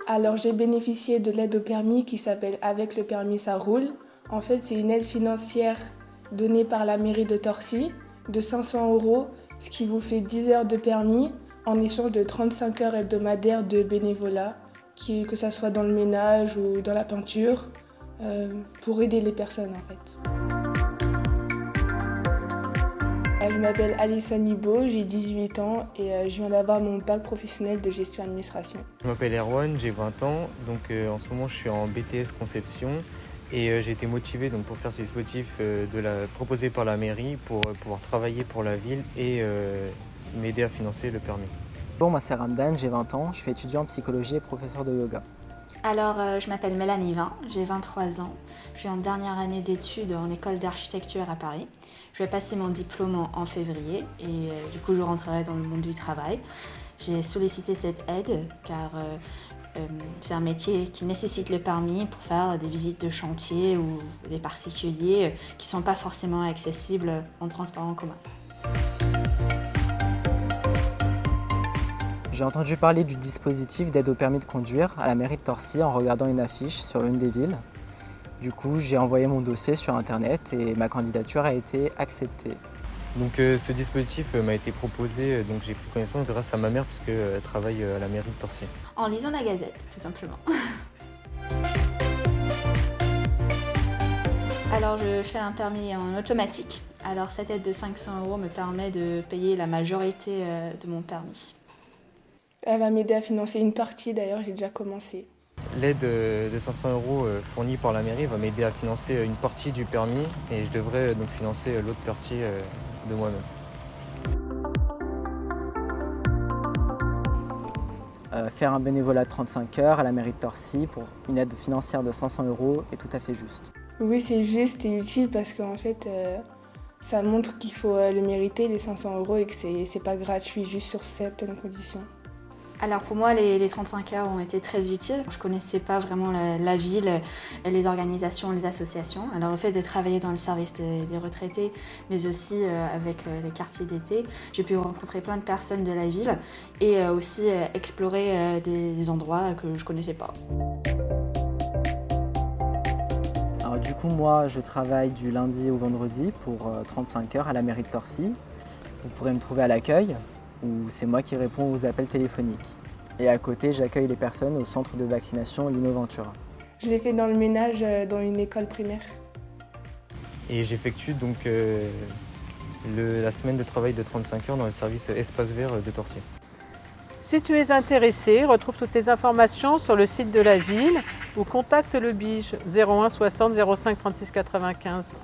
Alors j'ai bénéficié de l'aide au permis qui s'appelle Avec le permis ça roule. En fait, c'est une aide financière donnée par la mairie de Torcy de 500 €, ce qui vous fait 10 heures de permis en échange de 35 heures hebdomadaires de bénévolat, que ça soit dans le ménage ou dans la peinture, pour aider les personnes en fait. Je m'appelle Alison Ibo, j'ai 18 ans et je viens d'avoir mon bac professionnel de gestion administration. Je m'appelle Erwan, j'ai 20 ans, donc en ce moment je suis en BTS conception et j'ai été motivé donc, pour faire ce dispositif proposé par la mairie pour pouvoir travailler pour la ville et m'aider à financer le permis. Bon, moi c'est Ramdan, j'ai 20 ans, je suis étudiant en psychologie et professeur de yoga. Alors, je m'appelle Mélanie Vin, j'ai 23 ans. Je suis en dernière année d'études en école d'architecture à Paris. Je vais passer mon diplôme en février et du coup, je rentrerai dans le monde du travail. J'ai sollicité cette aide car c'est un métier qui nécessite le permis pour faire des visites de chantier ou des particuliers qui ne sont pas forcément accessibles en transport en commun. J'ai entendu parler du dispositif d'aide au permis de conduire à la mairie de Torcy en regardant une affiche sur une des villes. Du coup, j'ai envoyé mon dossier sur internet et ma candidature a été acceptée. Donc ce dispositif m'a été proposé, donc j'ai pris connaissance grâce à ma mère puisqu'elle travaille à la mairie de Torcy. En lisant la Gazette, tout simplement. Alors je fais un permis en automatique. Alors cette aide de 500 € me permet de payer la majorité de mon permis. Elle va m'aider à financer une partie, d'ailleurs j'ai déjà commencé. L'aide de 500 € fournie par la mairie va m'aider à financer une partie du permis et je devrais donc financer l'autre partie de moi-même. Faire un bénévolat de 35 heures à la mairie de Torcy pour une aide financière de 500 € est tout à fait juste. Oui, c'est juste et utile parce qu'en fait, ça montre qu'il faut le mériter, les 500 € et que c'est pas gratuit, juste sur certaines conditions. Alors pour moi, les 35 heures ont été très utiles. Je ne connaissais pas vraiment la ville, les organisations, les associations. Alors le fait de travailler dans le service des retraités, mais aussi avec les quartiers d'été, j'ai pu rencontrer plein de personnes de la ville et aussi explorer des endroits que je ne connaissais pas. Alors du coup, moi, je travaille du lundi au vendredi pour 35 heures à la mairie de Torcy. Vous pourrez me trouver à l'accueil, où c'est moi qui réponds aux appels téléphoniques. Et à côté, j'accueille les personnes au centre de vaccination Lino Ventura. Je l'ai fait dans le ménage dans une école primaire. Et j'effectue donc la semaine de travail de 35 heures dans le service Espace Vert de Torcy. Si tu es intéressé, retrouve toutes les informations sur le site de la ville ou contacte le BIGE 01 60 05 36 95.